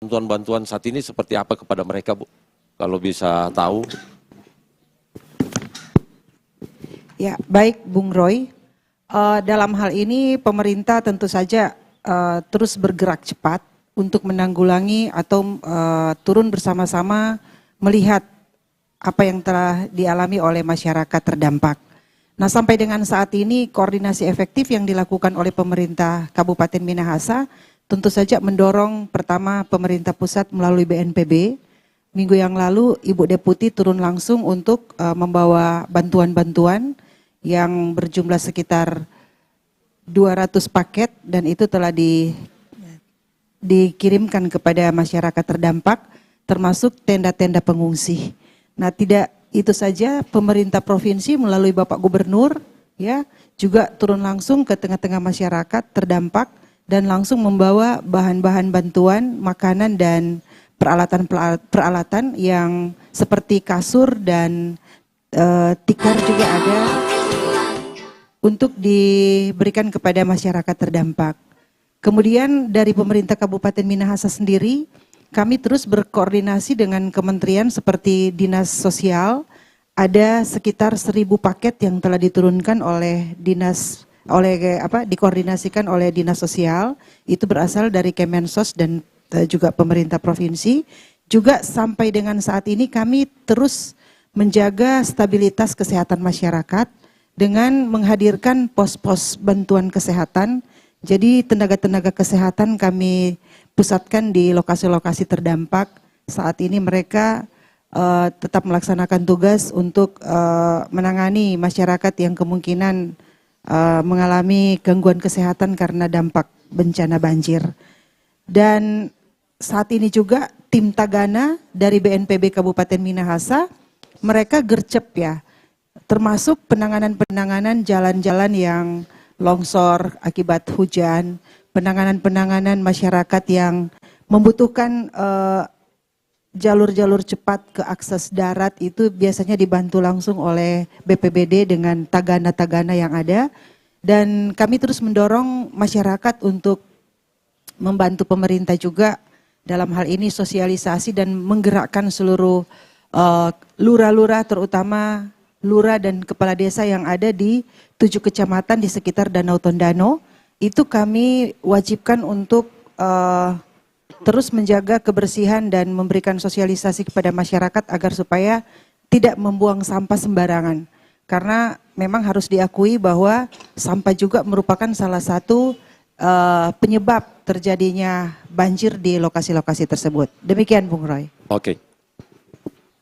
bantuan-bantuan saat ini seperti apa kepada mereka, Bu? Kalau bisa tahu. Ya, baik Bung Roy. Dalam hal ini pemerintah tentu saja terus bergerak cepat untuk menanggulangi atau turun bersama-sama melihat apa yang telah dialami oleh masyarakat terdampak. Nah, sampai dengan saat ini koordinasi efektif yang dilakukan oleh pemerintah Kabupaten Minahasa tentu saja mendorong pertama pemerintah pusat melalui BNPB. Minggu yang lalu Ibu Deputi turun langsung untuk membawa bantuan-bantuan yang berjumlah sekitar 200 paket dan itu telah dikirimkan kepada masyarakat terdampak termasuk tenda-tenda pengungsi. Nah, tidak itu saja, pemerintah provinsi melalui Bapak Gubernur ya juga turun langsung ke tengah-tengah masyarakat terdampak dan langsung membawa bahan-bahan bantuan, makanan dan peralatan yang seperti kasur dan tikar juga ada untuk diberikan kepada masyarakat terdampak. Kemudian dari pemerintah Kabupaten Minahasa sendiri, kami terus berkoordinasi dengan kementerian seperti Dinas Sosial, ada sekitar 1.000 paket yang telah diturunkan oleh dikoordinasikan oleh Dinas Sosial, itu berasal dari Kemensos dan juga pemerintah provinsi. Juga sampai dengan saat ini kami terus menjaga stabilitas kesehatan masyarakat dengan menghadirkan pos-pos bantuan kesehatan. Jadi tenaga-tenaga kesehatan kami pusatkan di lokasi-lokasi terdampak. Saat ini mereka tetap melaksanakan tugas untuk menangani masyarakat yang kemungkinan mengalami gangguan kesehatan karena dampak bencana banjir. Dan saat ini juga tim Tagana dari BNPB Kabupaten Minahasa, mereka gercep ya, termasuk penanganan-penanganan jalan-jalan yang longsor akibat hujan, penanganan-penanganan masyarakat yang membutuhkan jalur-jalur cepat ke akses darat itu biasanya dibantu langsung oleh BPBD dengan tagana-tagana yang ada. Dan kami terus mendorong masyarakat untuk membantu pemerintah juga dalam hal ini sosialisasi dan menggerakkan seluruh lurah-lurah terutama lurah dan kepala desa yang ada di 7 kecamatan di sekitar Danau Tondano. Itu kami wajibkan untuk terus menjaga kebersihan dan memberikan sosialisasi kepada masyarakat agar supaya tidak membuang sampah sembarangan. Karena memang harus diakui bahwa sampah juga merupakan salah satu penyebab terjadinya banjir di lokasi-lokasi tersebut. Demikian Bung Roy. Oke.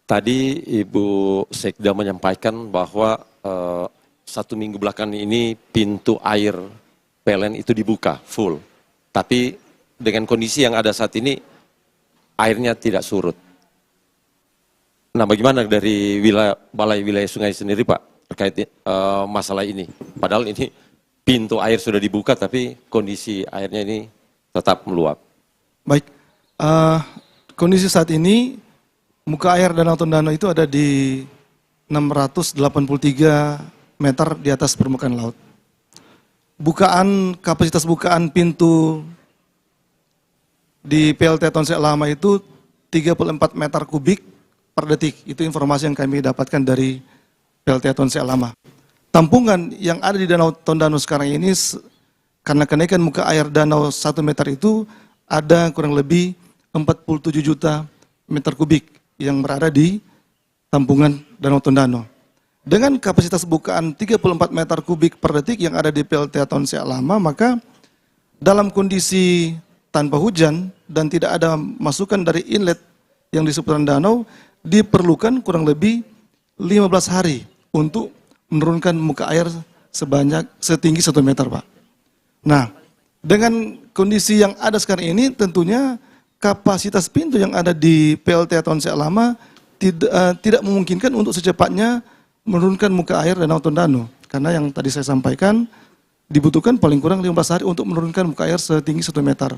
Tadi Ibu Sekda menyampaikan bahwa 1 minggu belakang ini pintu air PLN itu dibuka full. Tapi dengan kondisi yang ada saat ini airnya tidak surut. Nah, bagaimana dari Balai Wilayah Sungai sendiri Pak terkait masalah ini? Padahal ini pintu air sudah dibuka tapi kondisi airnya ini tetap meluap. Baik, kondisi saat ini muka air Danau Tondano itu ada di 683 meter di atas permukaan laut. Kapasitas bukaan pintu di PLT Tonsek Lama itu 34 meter kubik per detik. Itu informasi yang kami dapatkan dari PLT Tonsek Lama. Tampungan yang ada di Danau Tondano sekarang ini karena kenaikan muka air danau 1 meter itu ada kurang lebih 47 juta meter kubik yang berada di tampungan Danau Tondano. Dengan kapasitas bukaan 34 meter kubik per detik yang ada di PLT Tonsek Lama, maka dalam kondisi tanpa hujan dan tidak ada masukan dari inlet yang di seputaran danau, diperlukan kurang lebih 15 hari untuk menurunkan muka air setinggi 1 meter, Pak. Nah, dengan kondisi yang ada sekarang ini tentunya kapasitas pintu yang ada di PLT Tonsek Lama tidak memungkinkan untuk secepatnya menurunkan muka air Danau Tondano. Karena yang tadi saya sampaikan dibutuhkan paling kurang 15 hari untuk menurunkan muka air setinggi 1 meter.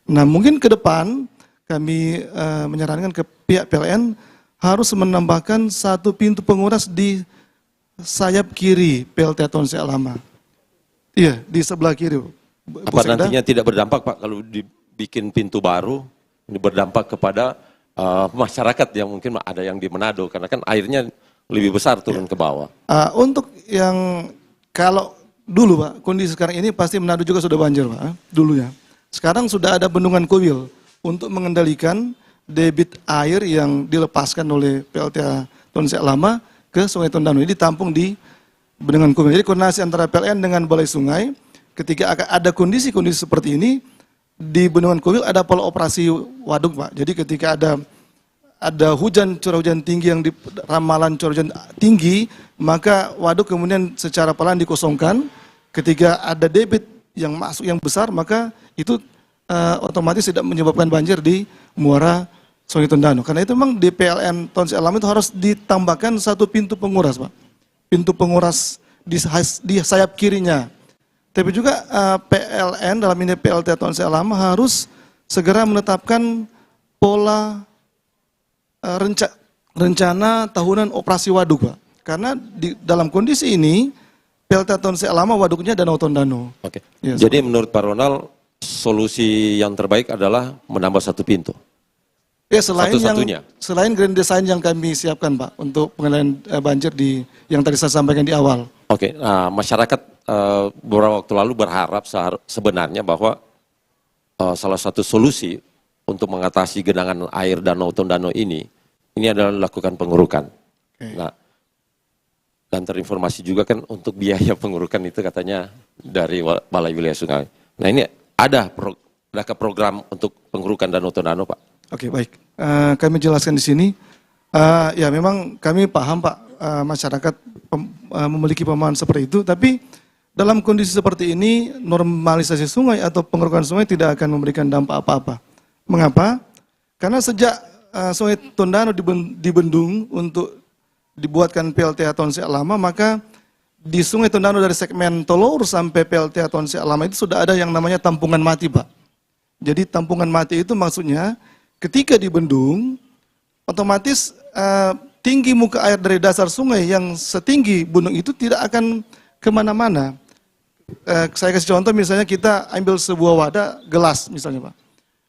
Nah, mungkin ke depan kami menyarankan ke pihak PLN harus menambahkan 1 pintu penguras di sayap kiri PLT Tonsek Lama. Iya, di sebelah kiri. Apa nantinya tidak berdampak Pak kalau dibikin pintu baru ini berdampak kepada masyarakat yang mungkin ada yang di Manado karena kan airnya lebih besar turun ke bawah. Untuk yang kalau dulu Pak, kondisi sekarang ini pasti Manado juga sudah banjir Pak, dulunya. Sekarang sudah ada bendungan Kuil untuk mengendalikan debit air yang dilepaskan oleh PLTA Tonsek Lama ke Sungai Tondano. Ini ditampung di bendungan Kuil. Jadi koordinasi antara PLN dengan Balai Sungai, ketika ada kondisi-kondisi seperti ini, di bendungan Kuil ada pola operasi waduk Pak. Jadi ketika ada hujan, curah hujan tinggi yang di ramalan curah hujan tinggi, maka waduk kemudian secara pelan dikosongkan. Ketika ada debit yang masuk yang besar, maka itu otomatis tidak menyebabkan banjir di muara Sungai Tondano. Karena itu memang di PLN Tonsek Lama itu harus ditambahkan satu pintu penguras Pak. Pintu penguras di sayap kirinya. Tapi juga PLN dalam ini PLT Tonsek Lama harus segera menetapkan pola rencana tahunan operasi waduk Pak. Karena dalam kondisi ini PLT Tonsek Lama waduknya Danau Tondano. Oke. Yes. Jadi menurut Pak Ronald solusi yang terbaik adalah menambah satu pintu. Ya selain selain grand design yang kami siapkan Pak untuk pengendalian banjir yang tadi saya sampaikan di awal. Oke. Nah, masyarakat beberapa waktu lalu berharap sebenarnya bahwa salah satu solusi untuk mengatasi genangan air Danau Tondano ini adalah lakukan pengurukan. Okay. Nah, dan terinformasi juga kan untuk biaya pengurukan itu katanya dari Balai Wilayah Sungai. Nah ini adakah program untuk pengurukan Danau Tondano Pak? Oke baik, kami jelaskan di sini. Ya memang kami paham Pak, masyarakat memiliki pemahaman seperti itu, tapi dalam kondisi seperti ini normalisasi sungai atau pengurukan sungai tidak akan memberikan dampak apa-apa. Mengapa? Karena sejak Sungai Tondano dibendung untuk dibuatkan PLTA Tonsek Lama, maka di Sungai Tondano dari segmen Tolor sampai PLTA Tonsek Lama itu sudah ada yang namanya tampungan mati Pak. Jadi tampungan mati itu maksudnya ketika dibendung, otomatis tinggi muka air dari dasar sungai yang setinggi gunung itu tidak akan kemana-mana. Saya kasih contoh misalnya kita ambil sebuah wadah gelas misalnya Pak.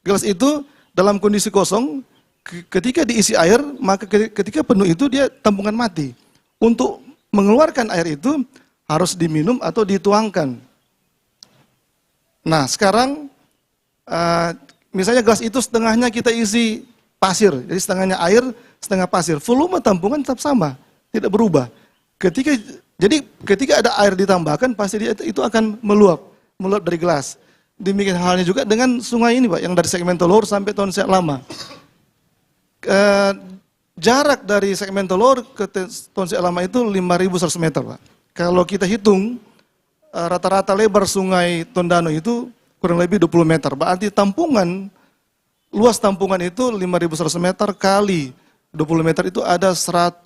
Gelas itu dalam kondisi kosong, ketika diisi air, maka ketika penuh itu dia tampungan mati. Untuk mengeluarkan air itu harus diminum atau dituangkan. Nah sekarang misalnya gelas itu setengahnya kita isi pasir, jadi setengahnya air, setengah pasir. Volume tampungan tetap sama, tidak berubah. Jadi ketika ada air ditambahkan, pasti itu akan meluap dari gelas. Demikian halnya juga dengan sungai ini Pak, yang dari segmen Telur sampai Tonsek Lama. Jarak dari segmen Telur ke Tonsek Lama itu 5.100 meter Pak. Kalau kita hitung rata-rata lebar sungai Tondano itu kurang lebih 20 meter. Berarti luas tampungan itu 5.100 meter kali 20 meter itu ada 2.000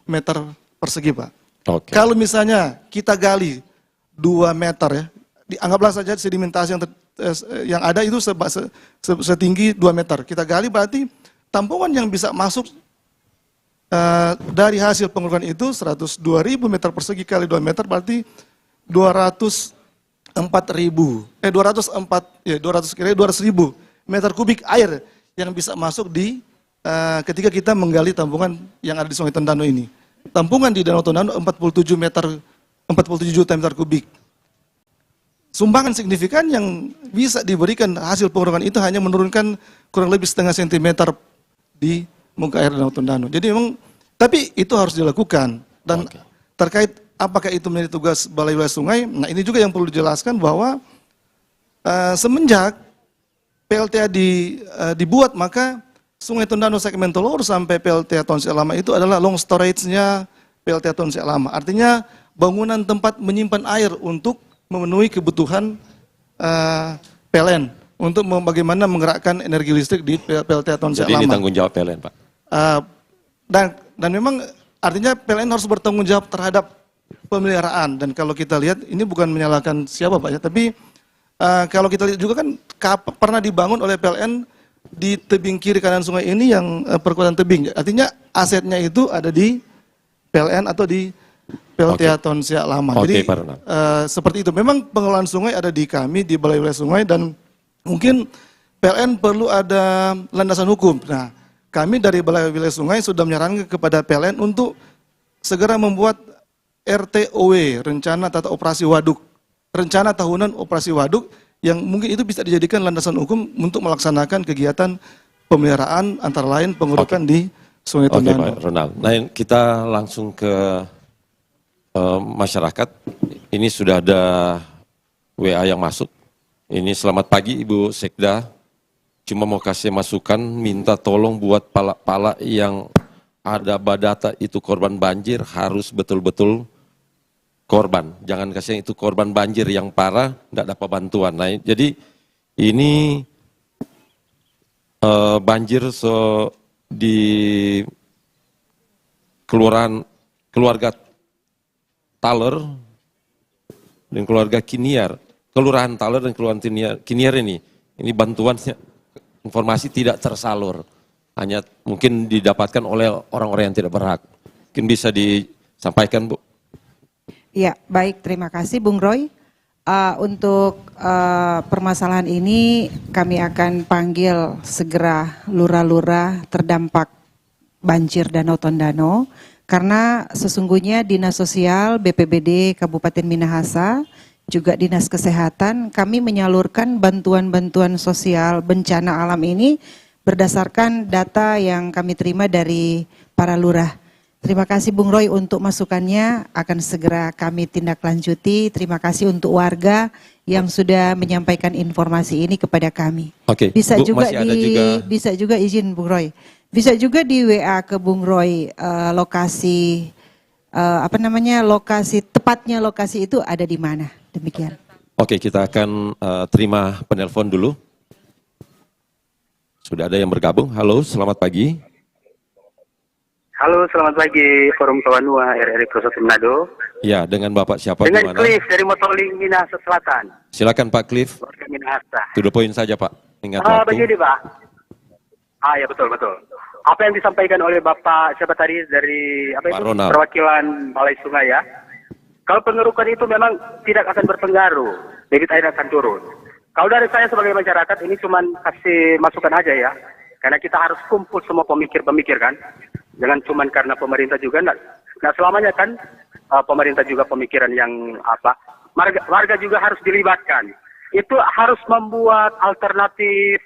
meter persegi Pak. Okay. Kalau misalnya kita gali 2 meter ya, anggaplah saja sedimentasi yang ada itu setinggi 2 meter. Kita gali berarti tampungan yang bisa masuk dari hasil pengurukan itu 200.000 meter persegi kali 2 meter berarti 200.000 meter kubik air yang bisa masuk ketika kita menggali tampungan yang ada di Sungai Tondano ini. Tampungan di Danau Tondano 47 juta meter kubik. Sumbangan signifikan yang bisa diberikan hasil pengurangan itu hanya menurunkan kurang lebih setengah sentimeter di muka air Danau Tondano. Jadi memang, tapi itu harus dilakukan. Dan terkait apakah itu menjadi tugas Balai Wilayah Sungai, nah ini juga yang perlu dijelaskan bahwa semenjak PLTA dibuat, maka Sungai Tondano segmen Telur sampai PLTA Tonsek Lama itu adalah long storage-nya PLTA Tonsek Lama. Artinya bangunan tempat menyimpan air untuk memenuhi kebutuhan PLN untuk bagaimana menggerakkan energi listrik di PLTA Tonsek Lama. Jadi ini tanggung jawab PLN Pak? Dan memang artinya PLN harus bertanggung jawab terhadap pemeliharaan. Dan kalau kita lihat ini bukan menyalahkan siapa Pak ya, tapi kalau kita lihat juga kan pernah dibangun oleh PLN di tebing kiri kanan sungai ini yang perkuatan tebing. Artinya asetnya itu ada di PLN atau di PLTA Tonsea Lama. Oke, Jadi Pak Ronald. seperti itu. Memang pengelolaan sungai ada di kami, di Balai Wilayah Sungai, dan mungkin PLN perlu ada landasan hukum. Nah, kami dari Balai Wilayah Sungai sudah menyarankan kepada PLN untuk segera membuat RTOW, Rencana Tata Operasi Waduk. Rencana Tahunan Operasi Waduk, yang mungkin itu bisa dijadikan landasan hukum untuk melaksanakan kegiatan pemeliharaan antara lain pengurukan di Sungai Oke, Tondano. Pak Ronald. Nah, kita langsung ke masyarakat. Ini sudah ada WA yang masuk. Ini selamat pagi Ibu Sekda. Cuma mau kasih masukan, minta tolong buat pala-pala yang ada badata itu korban banjir harus betul-betul korban. Jangan kasih itu korban banjir yang parah, tidak dapat bantuan. Nah, jadi ini banjir di keluarga Taler dan keluarga Kiniar, Kelurahan Taler dan Kelurahan Kiniar ini bantuannya informasi tidak tersalur, hanya mungkin didapatkan oleh orang-orang yang tidak berhak. Mungkin bisa disampaikan, Bu. Ya, baik, terima kasih Bung Roy. Untuk permasalahan ini kami akan panggil segera lurah-lurah terdampak banjir Danau Tondano, karena sesungguhnya Dinas Sosial BPBD Kabupaten Minahasa, juga Dinas Kesehatan, kami menyalurkan bantuan-bantuan sosial bencana alam ini berdasarkan data yang kami terima dari para lurah. Terima kasih Bung Roy untuk masukannya, akan segera kami tindak lanjuti. Terima kasih untuk warga yang sudah menyampaikan informasi ini kepada kami. Oke, Bisa Bu, juga masih ada juga. bisa juga izin Bung Roy. Bisa juga di WA ke Bung Roy lokasi tepatnya lokasi itu ada di mana. Demikian. Oke, kita akan terima penelpon dulu. Sudah ada yang bergabung. Halo, selamat pagi. Halo, selamat pagi Forum Tawanua RRI Prosoti Manado. Ya, dengan Bapak siapa di Dengan mana? Cliff dari Motoling Minahasa Selatan. Silakan Pak Cliff. Warga Minahasa. To the point saja Pak. Ingat waktu. Begini Pak. Ya betul. Apa yang disampaikan oleh Bapak siapa tadi dari Pak Ronald. perwakilan Balai Sungai ya. Kalau pengerukan itu memang tidak akan berpengaruh, debit air akan turun. Kalau dari saya sebagai masyarakat ini cuma kasih masukan aja ya. Karena kita harus kumpul semua pemikir-pemikir kan. Jangan cuma karena pemerintah juga, nggak selamanya kan pemerintah juga pemikiran yang warga juga harus dilibatkan. Itu harus membuat alternatif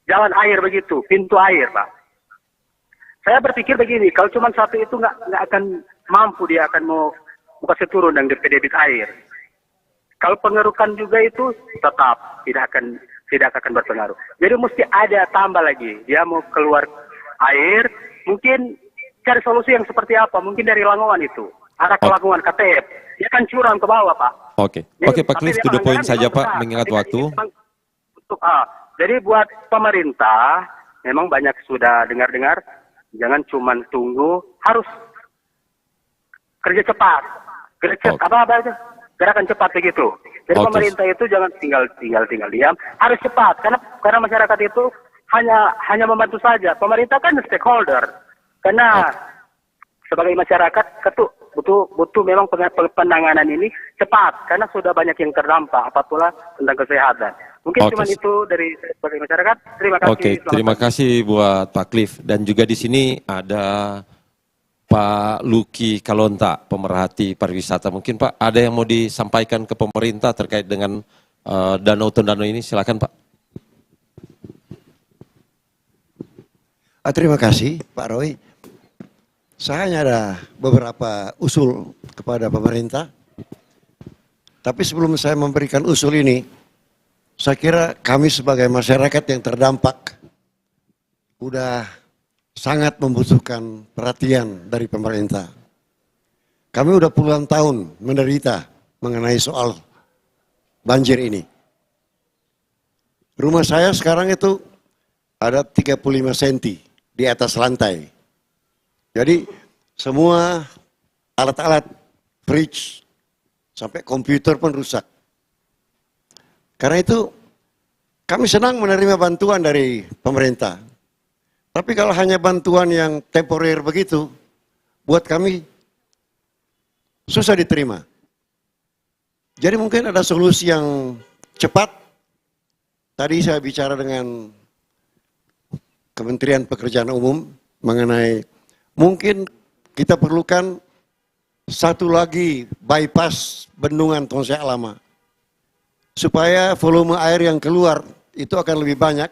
jalan air begitu, pintu air Pak. Saya berpikir begini, kalau cuma satu itu nggak akan mampu, dia akan mau kasih turun dan debit air. Kalau pengerukan juga itu tetap tidak akan berpengaruh. Jadi mesti ada tambah lagi, dia mau keluar air, mungkin cari solusi yang seperti apa? Mungkin dari Langowan itu, arah ke Langowan KTF, dia kan curang ke bawah Pak. Oke, Pak Cliff, to the point saja Pak, mengingat waktu. Jadi buat pemerintah, memang banyak sudah dengar-dengar, jangan cuma tunggu, harus kerja cepat, gerakan cepat begitu. Jadi pemerintah itu jangan tinggal diam, harus cepat, karena masyarakat itu hanya membantu saja. Pemerintah kan stakeholder. Karena sebagai masyarakat butuh memang penanganan ini cepat karena sudah banyak yang terdampak apabila tentang kesehatan. Mungkin cuma itu dari sebagai masyarakat. Terima kasih. Oke, terima kasih buat Pak Cliff, dan juga di sini ada Pak Luki Kalonta, pemerhati pariwisata. Mungkin Pak ada yang mau disampaikan ke pemerintah terkait dengan Danau Tondano ini, silakan Pak. Terima kasih Pak Roy. Saya hanya ada beberapa usul kepada pemerintah. Tapi sebelum saya memberikan usul ini, saya kira kami sebagai masyarakat yang terdampak udah sangat membutuhkan perhatian dari pemerintah. Kami udah puluhan tahun menderita mengenai soal banjir ini. Rumah saya sekarang itu ada 35 cm di atas lantai. Jadi semua alat-alat fridge sampai komputer pun rusak. Karena itu kami senang menerima bantuan dari pemerintah. Tapi kalau hanya bantuan yang temporer begitu, buat kami susah diterima. Jadi mungkin ada solusi yang cepat. Tadi saya bicara dengan Kementerian Pekerjaan Umum mengenai mungkin kita perlukan satu lagi bypass bendungan Tonsek Lama. Supaya volume air yang keluar itu akan lebih banyak.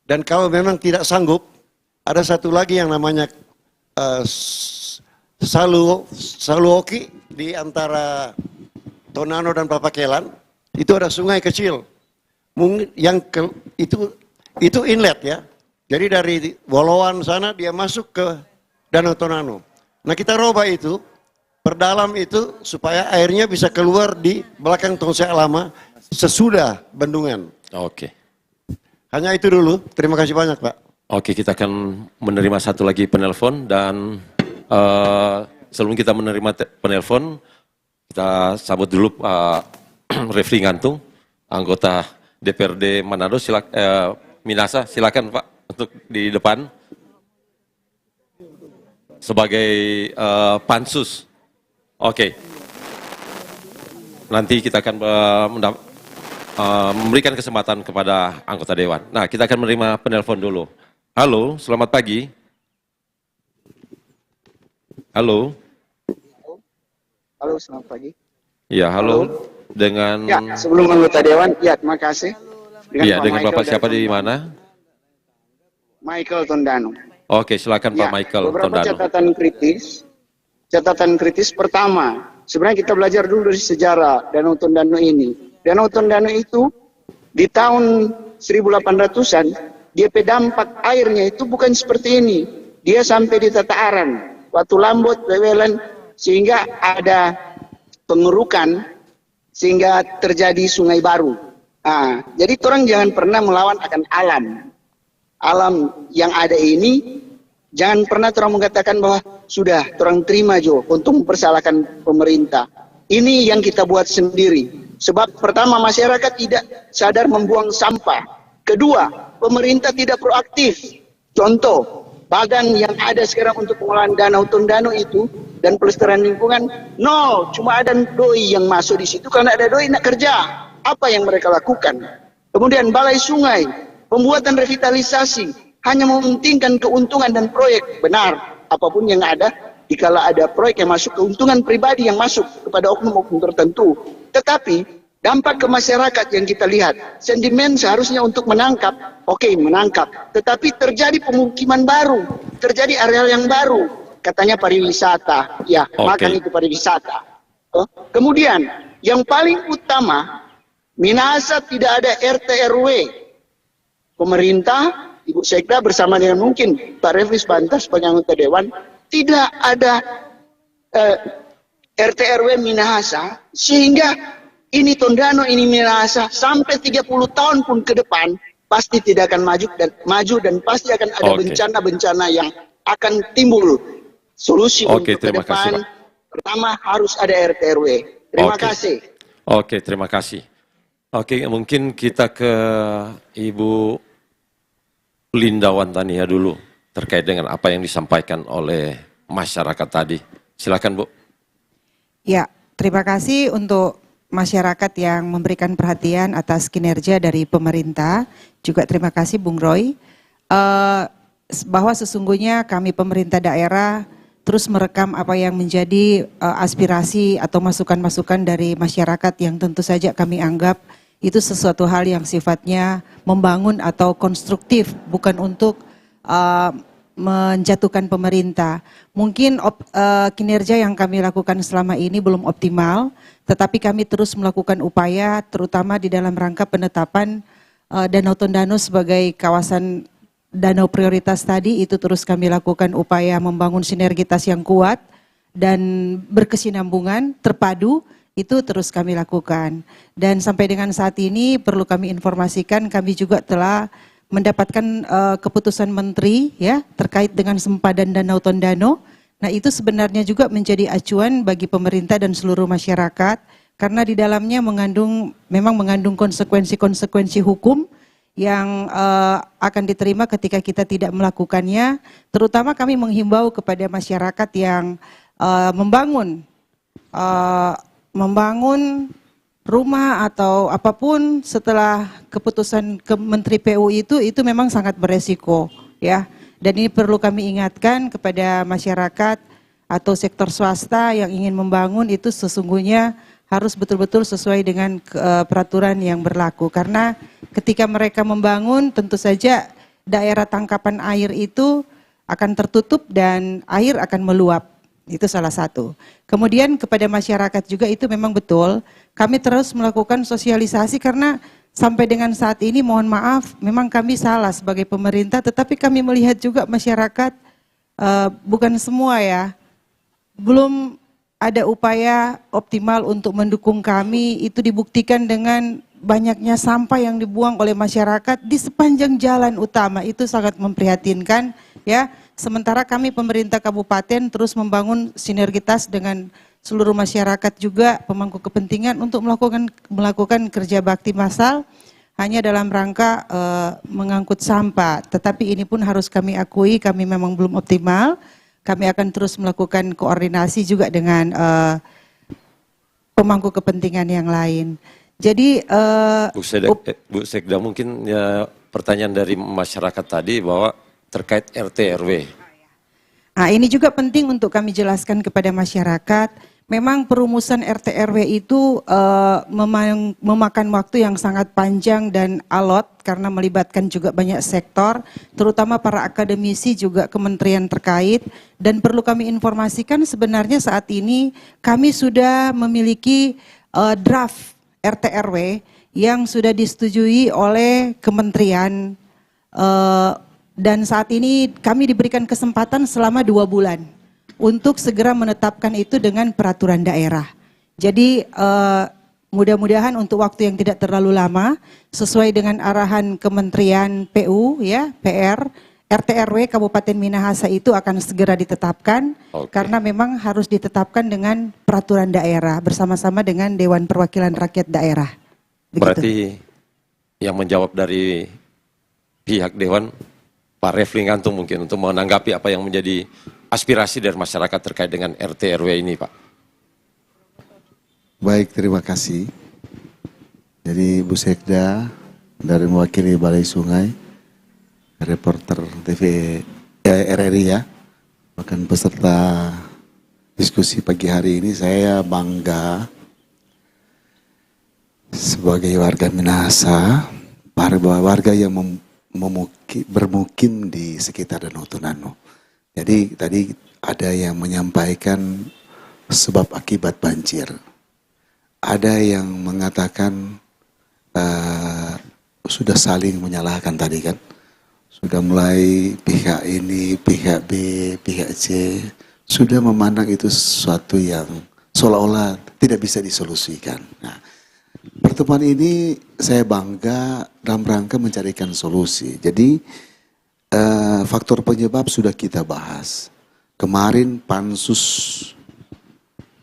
Dan kalau memang tidak sanggup, ada satu lagi yang namanya Saluoki di antara Tonano dan Papakelan. Itu ada sungai kecil. Yang itu inlet ya. Jadi dari Woloan sana dia masuk ke Danau Tonano. Nah kita robah itu, perdalam itu supaya airnya bisa keluar di belakang Tonsek Lama sesudah bendungan. Oke. Hanya itu dulu, terima kasih banyak Pak. Oke, kita akan menerima satu lagi penelpon dan sebelum kita menerima penelpon, kita sambut dulu Pak Refli Ngantung, anggota DPRD Manado. Minasa, silakan Pak untuk di depan sebagai pansus. Oke. Nanti kita akan memberikan kesempatan kepada anggota dewan. Nah, kita akan menerima penelpon dulu. Halo, selamat pagi. Halo. Halo, selamat pagi. Ya, halo. Dengan Ya, sebelum anggota dewan, ya terima kasih. Iya, dengan Bapak siapa di mana? Michael Tondano. Oke, silakan Pak Michael beberapa Tondano. Catatan kritis pertama, sebenarnya kita belajar dulu dari sejarah Danau Tondano ini. Danau Tondano itu di tahun 1800-an, dia dampak airnya itu bukan seperti ini. Dia sampai di Tataaran, Watu Lambot, Wewelan, sehingga ada pengerukan, sehingga terjadi sungai baru. Nah, jadi orang jangan pernah melawan akan alam. Alam yang ada ini, jangan pernah orang mengatakan bahwa sudah orang terima Jo untuk mempersalahkan pemerintah. Ini yang kita buat sendiri. Sebab pertama masyarakat tidak sadar membuang sampah. Kedua, pemerintah tidak proaktif. Contoh, bagan yang ada sekarang untuk pengolahan Danau Tondano itu dan pelestarian lingkungan nol, cuma ada doi yang masuk di situ karena ada doi nak kerja. Apa yang mereka lakukan? Kemudian balai sungai, pembuatan revitalisasi hanya mementingkan keuntungan dan proyek. Benar, apapun yang ada, dikala ada proyek yang masuk, keuntungan pribadi yang masuk kepada oknum-oknum tertentu. Tetapi dampak ke masyarakat yang kita lihat, sentimen seharusnya untuk menangkap, oke, menangkap. Tetapi terjadi pemukiman baru, terjadi areal yang baru, katanya pariwisata. Ya, makan itu pariwisata. Kemudian yang paling utama, Minahasa tidak ada RT RW. Pemerintah, Ibu Sekda bersama dengan mungkin Pak Refli Bantas sebagai anggota dewan, tidak ada RT RW Minahasa, sehingga ini Tondano, ini Minahasa, sampai 30 tahun pun ke depan pasti tidak akan maju dan pasti akan ada bencana-bencana yang akan timbul. Solusi untuk ke depan, pertama harus ada RT RW. Terima kasih. Oke, terima kasih. Oke, mungkin kita ke Ibu Lindawan Tania dulu terkait dengan apa yang disampaikan oleh masyarakat tadi. Silakan Bu. Ya, terima kasih untuk masyarakat yang memberikan perhatian atas kinerja dari pemerintah. Juga terima kasih Bung Roy. Bahwa sesungguhnya kami pemerintah daerah terus merekam apa yang menjadi aspirasi atau masukan-masukan dari masyarakat yang tentu saja kami anggap itu sesuatu hal yang sifatnya membangun atau konstruktif, bukan untuk menjatuhkan pemerintah. Mungkin kinerja yang kami lakukan selama ini belum optimal, tetapi kami terus melakukan upaya terutama di dalam rangka penetapan Danau Tondano sebagai kawasan danau prioritas tadi. Itu terus kami lakukan upaya membangun sinergitas yang kuat dan berkesinambungan, terpadu. Itu terus kami lakukan. Dan sampai dengan saat ini perlu kami informasikan, kami juga telah mendapatkan keputusan menteri ya terkait dengan sempadan Danau Tondano. Nah, itu sebenarnya juga menjadi acuan bagi pemerintah dan seluruh masyarakat karena di dalamnya memang mengandung konsekuensi-konsekuensi hukum yang akan diterima ketika kita tidak melakukannya. Terutama kami menghimbau kepada masyarakat yang membangun membangun rumah atau apapun setelah keputusan Menteri PU itu memang sangat beresiko ya. Dan ini perlu kami ingatkan kepada masyarakat atau sektor swasta yang ingin membangun itu sesungguhnya harus betul-betul sesuai dengan peraturan yang berlaku. Karena ketika mereka membangun tentu saja daerah tangkapan air itu akan tertutup dan air akan meluap. Itu salah satu. Kemudian kepada masyarakat juga itu memang betul, kami terus melakukan sosialisasi karena sampai dengan saat ini mohon maaf, memang kami salah sebagai pemerintah, tetapi kami melihat juga masyarakat, bukan semua ya, belum ada upaya optimal untuk mendukung kami, itu dibuktikan dengan banyaknya sampah yang dibuang oleh masyarakat di sepanjang jalan utama, itu sangat memprihatinkan ya. Sementara kami pemerintah kabupaten terus membangun sinergitas dengan seluruh masyarakat juga pemangku kepentingan untuk melakukan kerja bakti massal hanya dalam rangka mengangkut sampah. Tetapi ini pun harus kami akui kami memang belum optimal. Kami akan terus melakukan koordinasi juga dengan pemangku kepentingan yang lain. Jadi Bu Sekda mungkin ya, pertanyaan dari masyarakat tadi bahwa terkait RT RW. Nah, ini juga penting untuk kami jelaskan kepada masyarakat. Memang perumusan RT RW itu memakan waktu yang sangat panjang dan alot karena melibatkan juga banyak sektor, terutama para akademisi juga kementerian terkait. Dan perlu kami informasikan sebenarnya saat ini kami sudah memiliki draft RT RW yang sudah disetujui oleh kementerian. Dan saat ini kami diberikan kesempatan selama 2 bulan untuk segera menetapkan itu dengan peraturan daerah. Jadi mudah-mudahan untuk waktu yang tidak terlalu lama sesuai dengan arahan Kementerian PU ya, PR, RT RW Kabupaten Minahasa itu akan segera ditetapkan karena memang harus ditetapkan dengan peraturan daerah bersama-sama dengan Dewan Perwakilan Rakyat Daerah. Begitu. Berarti yang menjawab dari pihak Dewan Pak Refli Ngantung mungkin untuk menanggapi apa yang menjadi aspirasi dari masyarakat terkait dengan RT RW ini, Pak. Baik, terima kasih. Jadi Bu Sekda dari mewakili Balai Sungai, reporter TV RRI ya, bahkan peserta diskusi pagi hari ini, saya bangga sebagai warga Minahasa, warga yang bermukim di sekitar Danau Tondano. Jadi tadi ada yang menyampaikan sebab akibat banjir. Ada yang mengatakan sudah saling menyalahkan tadi kan. Sudah mulai pihak ini, pihak B, pihak C sudah memandang itu sesuatu yang seolah-olah tidak bisa disolusikan. Nah, pertemuan ini saya bangga dalam rangka mencarikan solusi. Jadi faktor penyebab sudah kita bahas. Kemarin pansus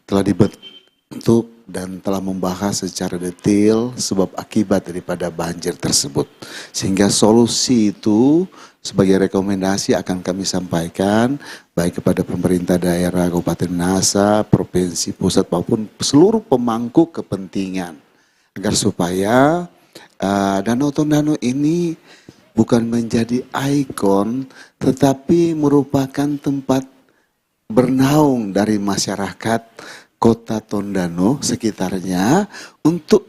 telah dibentuk dan telah membahas secara detail sebab akibat daripada banjir tersebut. Sehingga solusi itu sebagai rekomendasi akan kami sampaikan baik kepada pemerintah daerah Kabupaten Minahasa, provinsi, pusat maupun seluruh pemangku kepentingan. Agar supaya Danau Tondano ini bukan menjadi ikon tetapi merupakan tempat bernaung dari masyarakat Kota Tondano sekitarnya untuk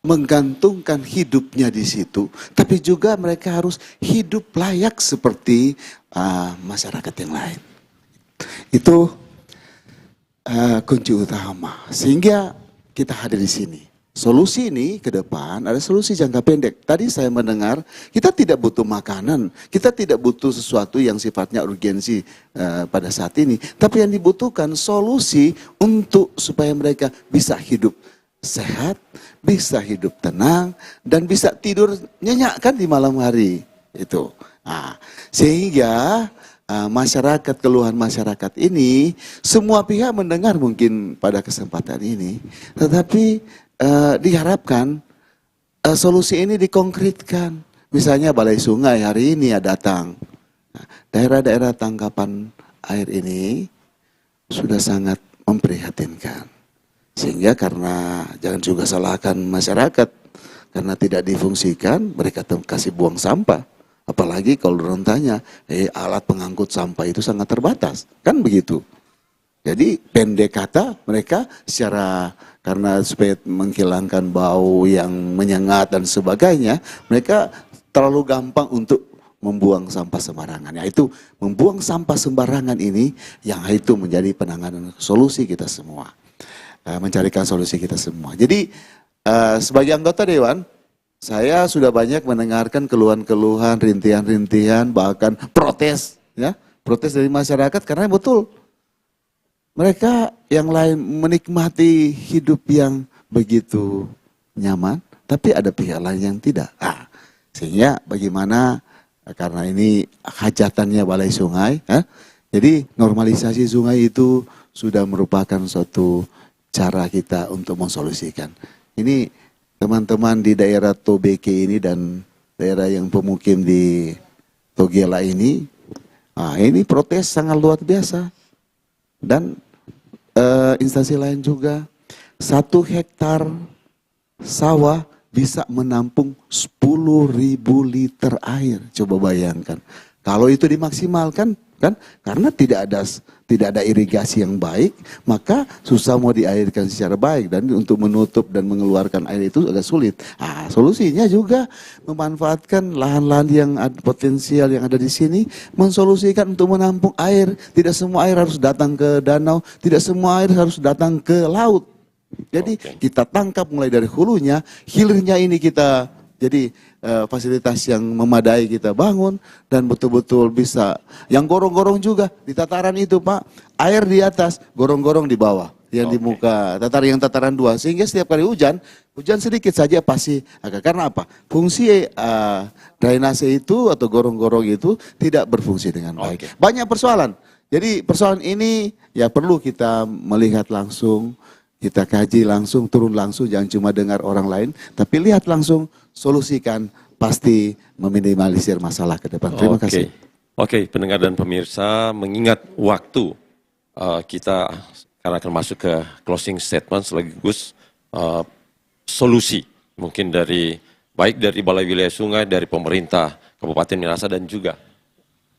menggantungkan hidupnya di situ, tapi juga mereka harus hidup layak seperti masyarakat yang lain. Itu kunci utama sehingga kita hadir di sini. Solusi ini ke depan ada solusi jangka pendek. Tadi saya mendengar kita tidak butuh makanan, kita tidak butuh sesuatu yang sifatnya urgensi pada saat ini. Tapi yang dibutuhkan solusi untuk supaya mereka bisa hidup sehat, bisa hidup tenang, dan bisa tidur nyenyak kan di malam hari. Itu. Nah, sehingga masyarakat, keluhan masyarakat ini, semua pihak mendengar mungkin pada kesempatan ini. Tetapi diharapkan solusi ini dikonkretkan. Misalnya Balai Sungai hari ini ya datang. Daerah-daerah tangkapan air ini sudah sangat memprihatinkan. Sehingga karena jangan juga salahkan masyarakat, karena tidak difungsikan mereka kasih buang sampah. Apalagi kalau orang tanya, alat pengangkut sampah itu sangat terbatas, kan begitu. Jadi pendek kata mereka secara karena supaya menghilangkan bau yang menyengat dan sebagainya, mereka terlalu gampang untuk membuang sampah sembarangan. Yaitu membuang sampah sembarangan ini yang itu menjadi penanganan solusi kita semua. Mencarikan solusi kita semua. Jadi sebagai anggota dewan, saya sudah banyak mendengarkan keluhan-keluhan, rintihan-rintihan, bahkan protes, ya, protes dari masyarakat karena betul mereka yang lain menikmati hidup yang begitu nyaman, tapi ada pihak lain yang tidak. Sehingga bagaimana, karena ini hajatannya balai sungai, jadi normalisasi sungai itu sudah merupakan suatu cara kita untuk mensolusikan. Ini teman-teman di daerah Tobeke ini dan daerah yang pemukim di Togela ini protes sangat luar biasa. Dan instansi lain juga, 1 hektar sawah bisa menampung 10.000 liter air. Coba bayangkan. Kalau itu dimaksimalkan, kan karena tidak ada irigasi yang baik, maka susah mau diairkan secara baik, dan untuk menutup dan mengeluarkan air itu agak sulit. Solusinya juga memanfaatkan lahan-lahan yang potensial yang ada di sini, mensolusikan untuk menampung air. Tidak semua air harus datang ke danau, tidak semua air harus datang ke laut. Jadi kita tangkap mulai dari hulunya, hilirnya ini kita jadi fasilitas yang memadai kita bangun, dan betul-betul bisa. Yang gorong-gorong juga di tataran itu Pak, air di atas, gorong-gorong di bawah, yang di muka yang tataran 2, sehingga setiap kali hujan sedikit saja pasti agak. Karena apa? Fungsi drainase itu atau gorong-gorong itu tidak berfungsi dengan baik. Banyak persoalan. Jadi persoalan ini ya perlu kita melihat langsung, kita kaji langsung, turun langsung, jangan cuma dengar orang lain, tapi lihat langsung, solusikan, pasti meminimalisir masalah ke depan. Terima kasih. Oke, pendengar dan pemirsa, mengingat waktu kita karena akan masuk ke closing statement sekaligus solusi mungkin baik dari Balai Wilayah Sungai, dari pemerintah Kabupaten Minahasa, dan juga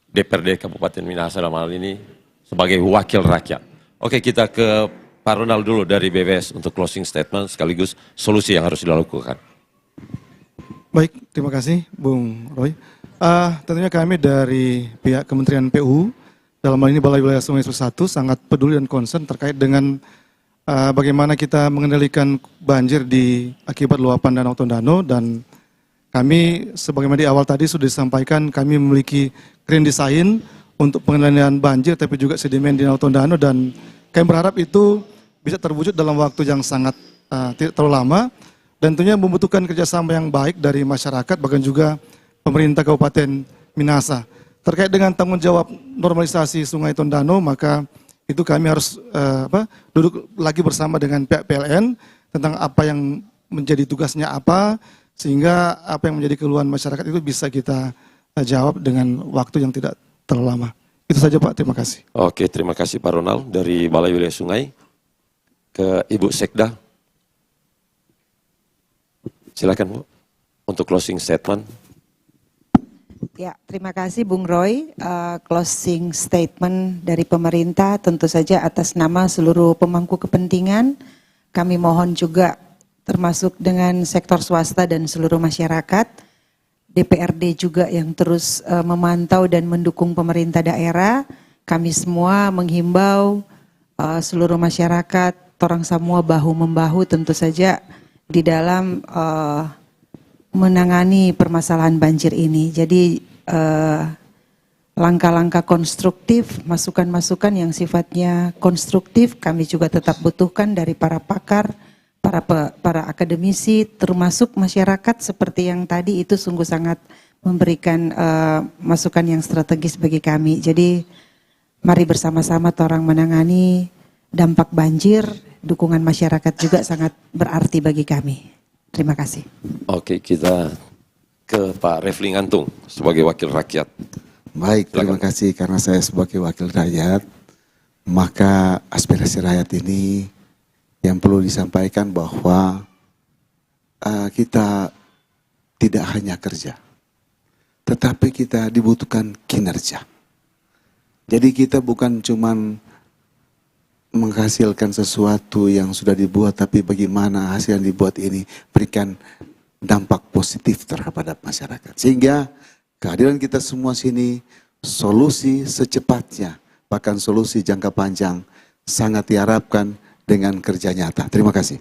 DPRD Kabupaten Minahasa dalam hal ini sebagai wakil rakyat. Oke, kita ke Pak Ronald dulu dari BWS untuk closing statement sekaligus solusi yang harus dilakukan. Baik, terima kasih Bung Roy. Tentunya kami dari pihak Kementerian PU, dalam hal ini Balai Wilayah Sungai 1, sangat peduli dan concern terkait dengan bagaimana kita mengendalikan banjir akibat luapan Danau Tondano. Dan kami sebagaimana di awal tadi sudah disampaikan, kami memiliki green design untuk pengendalian banjir tapi juga sedimen di Danau Tondano, dan kami berharap itu bisa terwujud dalam waktu yang sangat tidak terlalu lama, dan tentunya membutuhkan kerjasama yang baik dari masyarakat, bahkan juga pemerintah Kabupaten Minahasa. Terkait dengan tanggung jawab normalisasi Sungai Tondano, maka itu kami harus duduk lagi bersama dengan pihak PLN tentang apa yang menjadi tugasnya apa, sehingga apa yang menjadi keluhan masyarakat itu bisa kita jawab dengan waktu yang tidak terlalu lama. Itu saja Pak, terima kasih. Oke, terima kasih Pak Ronald dari Balai Wilayah Sungai. Ke Ibu Sekda. Silakan Bu, untuk closing statement. Ya, terima kasih Bung Roy. Closing statement dari pemerintah tentu saja atas nama seluruh pemangku kepentingan. Kami mohon juga termasuk dengan sektor swasta dan seluruh masyarakat, DPRD juga yang terus memantau dan mendukung pemerintah daerah. Kami semua menghimbau seluruh masyarakat, orang semua bahu-membahu tentu saja di dalam menangani permasalahan banjir ini. Jadi langkah-langkah konstruktif, masukan-masukan yang sifatnya konstruktif kami juga tetap butuhkan dari para pakar, para akademisi, termasuk masyarakat seperti yang tadi itu sungguh sangat memberikan masukan yang strategis bagi kami. Jadi mari bersama-sama orang menangani dampak banjir. Dukungan masyarakat juga sangat berarti bagi kami. Terima kasih. Oke, kita ke Pak Refli Ngantung sebagai wakil rakyat. Baik, terima kasih. Karena saya sebagai wakil rakyat, maka aspirasi rakyat ini yang perlu disampaikan bahwa kita tidak hanya kerja, tetapi kita dibutuhkan kinerja. Jadi kita bukan cuman menghasilkan sesuatu yang sudah dibuat, tapi bagaimana hasil yang dibuat ini berikan dampak positif terhadap masyarakat. Sehingga kehadiran kita semua sini, solusi secepatnya, bahkan solusi jangka panjang sangat diharapkan dengan kerja nyata. Terima kasih.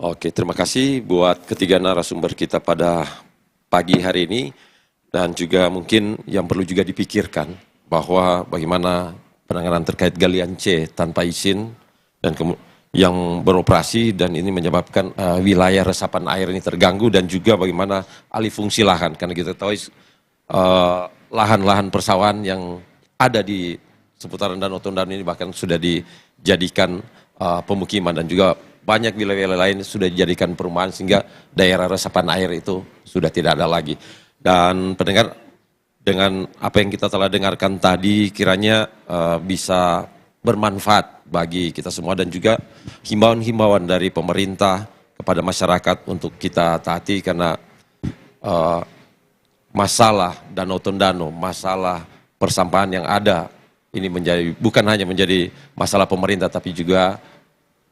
Oke, terima kasih buat ketiga narasumber kita pada pagi hari ini. Dan juga mungkin yang perlu juga dipikirkan bahwa bagaimana penanganan terkait galian C tanpa izin dan yang beroperasi dan ini menyebabkan wilayah resapan air ini terganggu, dan juga bagaimana alih fungsi lahan, karena kita tahu lahan-lahan persawahan yang ada di seputaran Danau Tondano ini bahkan sudah dijadikan pemukiman, dan juga banyak wilayah lain sudah dijadikan perumahan sehingga daerah resapan air itu sudah tidak ada lagi. Dan pendengar, dengan apa yang kita telah dengarkan tadi kiranya bisa bermanfaat bagi kita semua, dan juga himbauan-himbauan dari pemerintah kepada masyarakat untuk kita taati, karena masalah Danau Tondano, masalah persampahan yang ada ini bukan hanya menjadi masalah pemerintah, tapi juga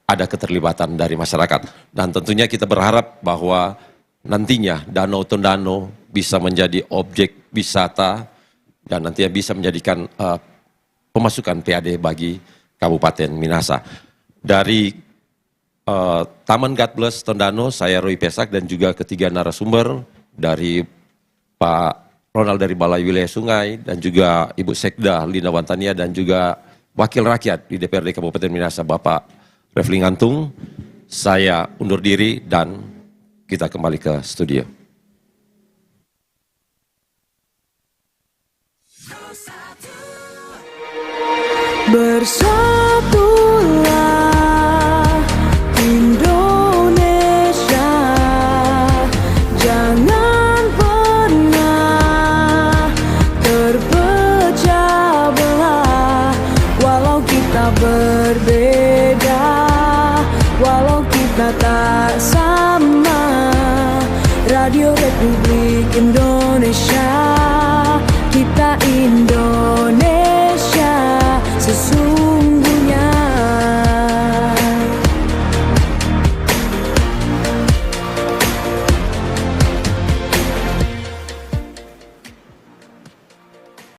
ada keterlibatan dari masyarakat. Dan tentunya kita berharap bahwa nantinya Danau Tondano bisa menjadi objek wisata dan nantinya bisa menjadikan pemasukan PAD bagi Kabupaten Minahasa. Dari Taman God Bless Tondano, saya Roy Pesak, dan juga ketiga narasumber dari Pak Ronald dari Balai Wilayah Sungai, dan juga Ibu Sekda Linda Wantania, dan juga Wakil Rakyat di DPRD Kabupaten Minahasa Bapak Refli Ngantung. Saya undur diri dan kita kembali ke studio. Bersatulah Indonesia, jangan pernah terpecah belah. Walau kita berbeda, walau kita tak sama, Radio Republik Indonesia, kita Indonesia sesuai